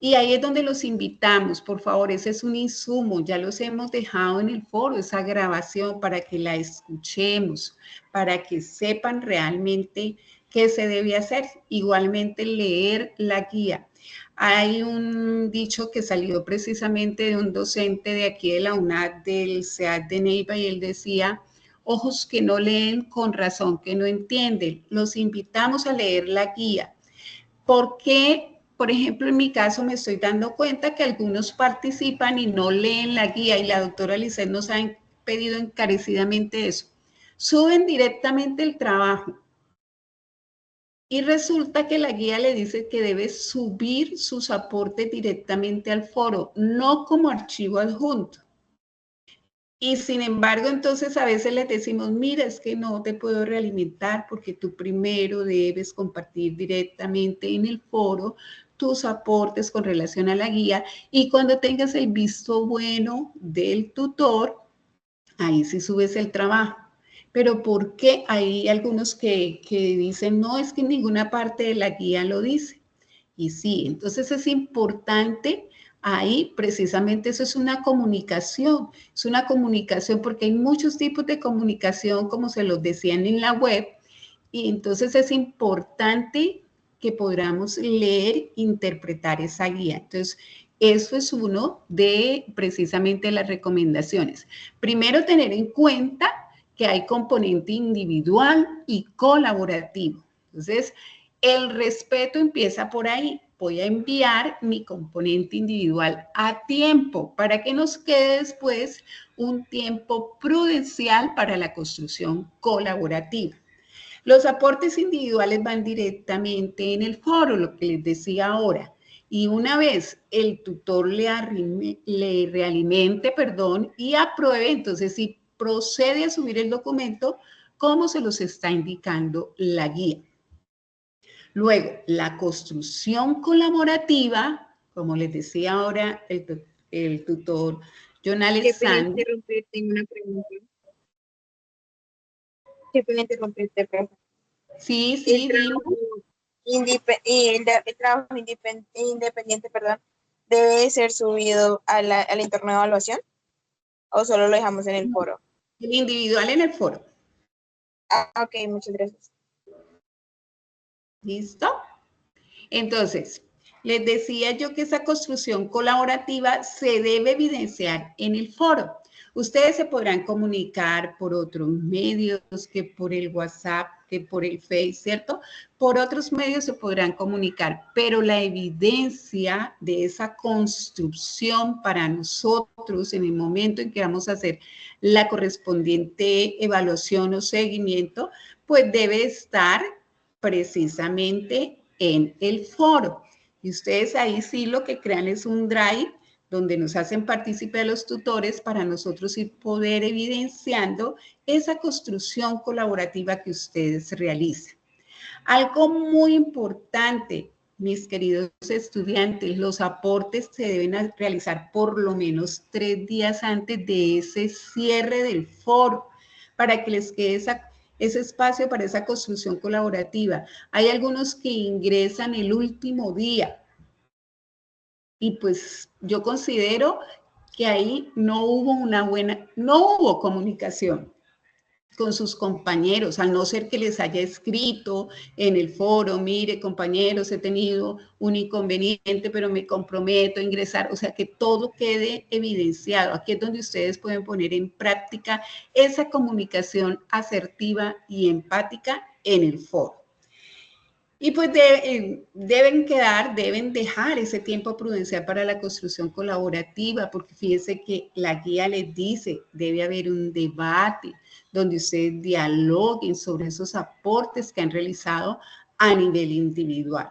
Y ahí es donde los invitamos, por favor, ese es un insumo, ya los hemos dejado en el foro, esa grabación para que la escuchemos, para que sepan realmente qué se debe hacer. Igualmente leer la guía. Hay un dicho que salió precisamente de un docente de aquí de la UNAD, del CEAD de Neiva, y él decía, ojos que no leen, con razón que no entienden. Los invitamos a leer la guía. ¿Por qué? Por ejemplo, en mi caso me estoy dando cuenta que algunos participan y no leen la guía, y la doctora Lisset nos ha pedido encarecidamente eso. Suben directamente el trabajo y resulta que la guía le dice que debe subir sus aportes directamente al foro, no como archivo adjunto. Y sin embargo, entonces a veces les decimos, mira, es que no te puedo realimentar porque tú primero debes compartir directamente en el foro tus aportes con relación a la guía, y cuando tengas el visto bueno del tutor, ahí sí subes el trabajo. Pero ¿por qué? Hay algunos que dicen, no, es que en ninguna parte de la guía lo dice. Y sí, entonces es importante ahí, precisamente eso es una comunicación porque hay muchos tipos de comunicación, como se los decían en la web, y entonces es importante que podamos leer, interpretar esa guía. Entonces, eso es uno de precisamente las recomendaciones. Primero, tener en cuenta que hay componente individual y colaborativo. Entonces, el respeto empieza por ahí. Voy a enviar mi componente individual a tiempo para que nos quede después un tiempo prudencial para la construcción colaborativa. Los aportes individuales van directamente en el foro, lo que les decía ahora. Y una vez el tutor le realimente, y apruebe, entonces sí procede a subir el documento como se los está indicando la guía. Luego, la construcción colaborativa, como les decía ahora el tutor John Qué pena Alexander. interrumpirte, tengo una pregunta. Qué pena interrumpirte, profe. Sí, El sí, trabajo, el trabajo independiente, perdón, ¿debe ser subido al entorno de evaluación o solo lo dejamos en el foro? el individual en el foro. Ah, ok, muchas gracias. ¿Listo? Entonces, les decía yo que esa construcción colaborativa se debe evidenciar en el foro. Ustedes se podrán comunicar por otros medios, que por el WhatsApp, que por el Face, ¿cierto? Por otros medios se podrán comunicar, pero la evidencia de esa construcción para nosotros en el momento en que vamos a hacer la correspondiente evaluación o seguimiento, pues debe estar precisamente en el foro. Y ustedes ahí sí lo que crean es un drive donde nos hacen partícipe de los tutores para nosotros ir poder evidenciando esa construcción colaborativa que ustedes realizan. Algo muy importante, mis queridos estudiantes, los aportes se deben realizar por lo menos 3 días antes de ese cierre del foro para que les quede ese espacio para esa construcción colaborativa. Hay algunos que ingresan el último día y pues yo considero que ahí no hubo comunicación con sus compañeros, al no ser que les haya escrito en el foro, mire compañeros, he tenido un inconveniente, pero me comprometo a ingresar, o sea, que todo quede evidenciado. Aquí es donde ustedes pueden poner en práctica esa comunicación asertiva y empática en el foro. Y pues deben dejar ese tiempo prudencial para la construcción colaborativa, porque fíjense que la guía les dice, debe haber un debate donde ustedes dialoguen sobre esos aportes que han realizado a nivel individual.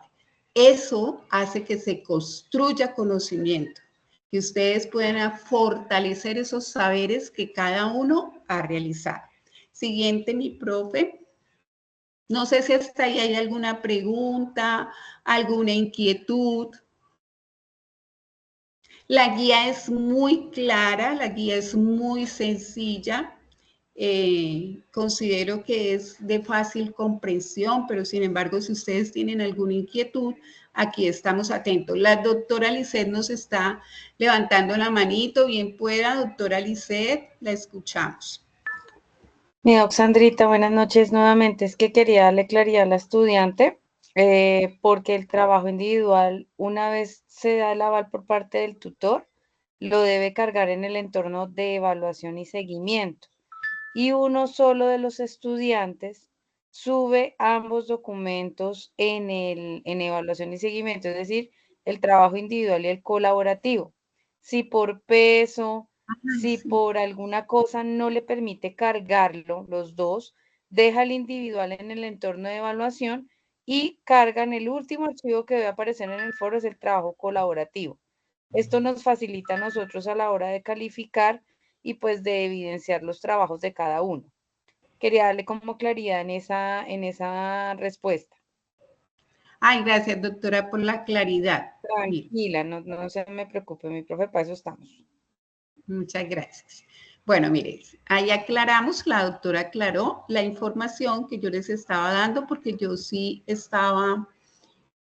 Eso hace que se construya conocimiento. que ustedes puedan fortalecer esos saberes que cada uno ha realizado. Siguiente, mi profe. No sé si hasta ahí hay alguna pregunta, alguna inquietud. La guía es muy clara, la guía es muy sencilla. Considero que es de fácil comprensión, pero sin embargo, si ustedes tienen alguna inquietud, aquí estamos atentos. La doctora Lisset nos está levantando la manito. Bien pueda, doctora Lisset, la escuchamos. Mi doc Sandrita, buenas noches nuevamente. Es que quería darle claridad a la estudiante porque el trabajo individual, una vez se da el aval por parte del tutor, lo debe cargar en el entorno de evaluación y seguimiento. Y uno solo de los estudiantes sube ambos documentos en evaluación y seguimiento, es decir, el trabajo individual y el colaborativo. Si por peso, si por alguna cosa no le permite cargarlo, los dos, deja el individual en el entorno de evaluación y cargan el último archivo que debe aparecer en el foro, es el trabajo colaborativo. Esto nos facilita a nosotros a la hora de calificar y pues de evidenciar los trabajos de cada uno. Quería darle como claridad en esa respuesta. Ay, gracias, doctora, por la claridad. Tranquila, no se me preocupe, mi profe, para eso estamos. Muchas gracias. Bueno, mire, ahí aclaramos, la doctora aclaró la información que yo les estaba dando porque yo sí estaba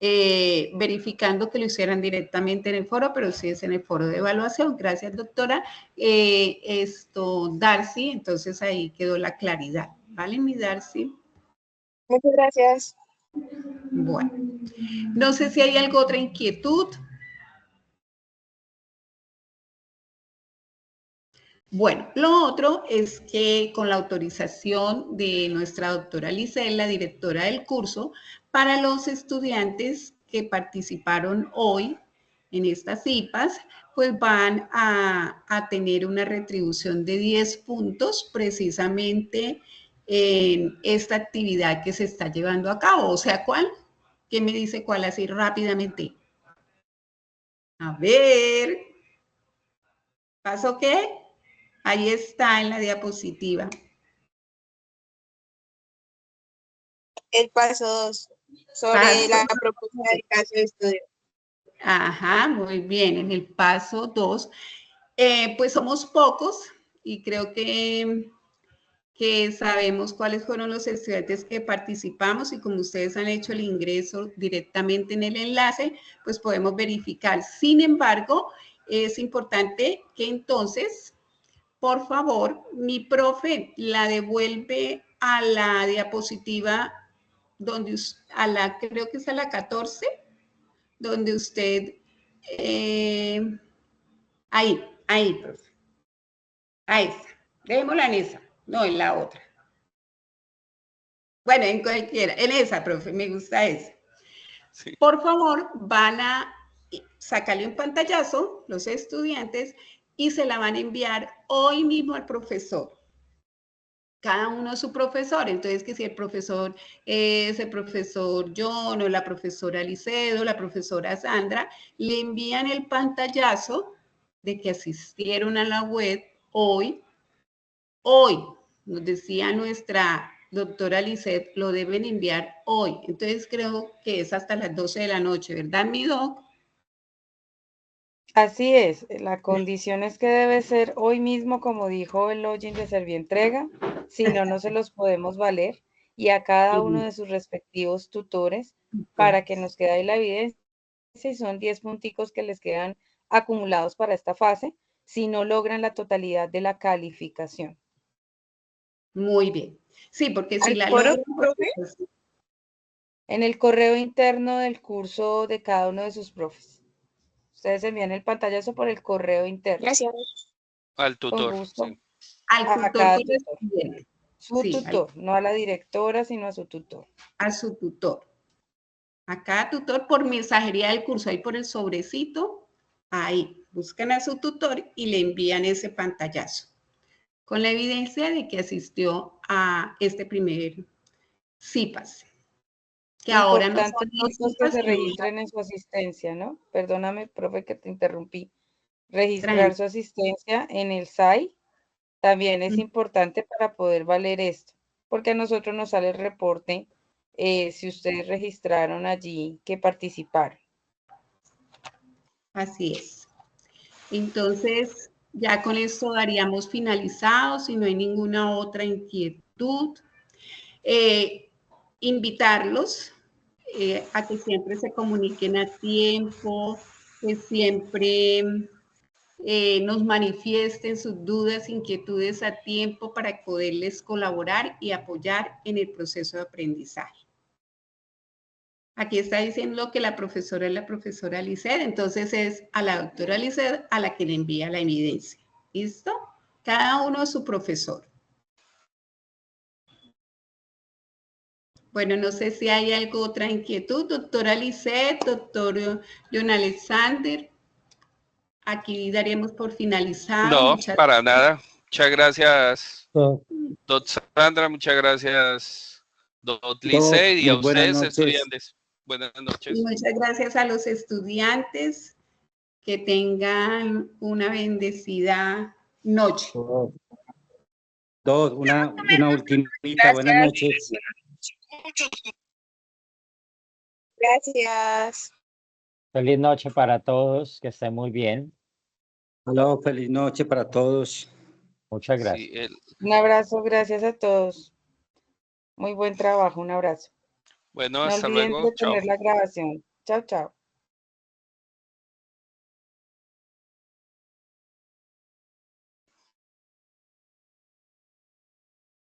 verificando que lo hicieran directamente en el foro, pero sí es en el foro de evaluación. Gracias, doctora. Darcy, entonces ahí quedó la claridad. ¿Vale, mi Darcy? Muchas gracias. Bueno, no sé si hay alguna otra inquietud. Bueno, lo otro es que con la autorización de nuestra doctora Lisset, la directora del curso, para los estudiantes que participaron hoy en estas CIPAS, pues van a tener una retribución de 10 puntos precisamente en esta actividad que se está llevando a cabo. O sea, ¿cuál? ¿Quién me dice cuál así rápidamente? A ver, ¿paso qué? Ahí está en la diapositiva. El paso 2, sobre la propuesta del caso de estudio. Ajá, muy bien. En el paso 2, pues somos pocos y creo que sabemos cuáles fueron los estudiantes que participamos y como ustedes han hecho el ingreso directamente en el enlace, pues podemos verificar. Sin embargo, es importante que entonces, por favor, mi profe la devuelve a la diapositiva donde, creo que es a la 14, donde usted, ahí, profe. Ahí está. Dejémosla en esa, no en la otra. Bueno, en cualquiera, en esa, profe, me gusta esa. Sí. Por favor, van a sacarle un pantallazo los estudiantes y se la van a enviar hoy mismo al profesor. Cada uno a su profesor, entonces que si el profesor es el profesor John o la profesora Licedo, la profesora Sandra, le envían el pantallazo de que asistieron a la web hoy, nos decía nuestra doctora Lisset, lo deben enviar hoy, entonces creo que es hasta las 12 de la noche, ¿verdad, mi doc? Así es, la condición es que debe ser hoy mismo, como dijo el login de Servientrega, si no, no se los podemos valer, y a cada uno de sus respectivos tutores, para que nos quede ahí la evidencia, y son 10 punticos que les quedan acumulados para esta fase, si no logran la totalidad de la calificación. Muy bien. Sí, porque si la logran, profe, en el correo interno del curso de cada uno de sus profes. Ustedes envían el pantallazo por el correo interno. Gracias. Al tutor. Con gusto. Sí. Al tutor. A cada tutor. Su Sí, tutor, no a la directora, sino a su tutor. A su tutor. A cada tutor por mensajería del curso, ahí por el sobrecito, ahí, buscan a su tutor y le envían ese pantallazo con la evidencia de que asistió a este primer CIPAS. Que ahora no son los que se registren en su asistencia, ¿no? Perdóname, profe, que te interrumpí. Registrar su asistencia en el SAI también es importante para poder valer esto, porque a nosotros nos sale el reporte si ustedes registraron allí que participaron. Así es. Entonces, ya con esto daríamos finalizado, si no hay ninguna otra inquietud. Invitarlos a que siempre se comuniquen a tiempo, que siempre nos manifiesten sus dudas, inquietudes a tiempo para poderles colaborar y apoyar en el proceso de aprendizaje. Aquí está diciendo que la profesora es la profesora Lisset, entonces es a la doctora Lisset a la que le envía la evidencia. ¿Listo? Cada uno es su profesor. Bueno, no sé si hay algo, otra inquietud. Doctora Lisset, doctor John Alexander. Aquí daremos por finalizado. No, para nada. Muchas gracias, doctora Sandra. Muchas gracias, doctor Lisset, y a ustedes, estudiantes. Buenas noches. Y muchas gracias a los estudiantes. Que tengan una bendecida noche. Una ultimita. Buenas noches. Gracias. Feliz noche para todos, que estén muy bien. Hola, feliz noche para todos. Muchas gracias. Sí, Un abrazo, gracias a todos. Muy buen trabajo, un abrazo. bueno, No hasta olviden luego. Chao. detener la grabación. Chao, chao.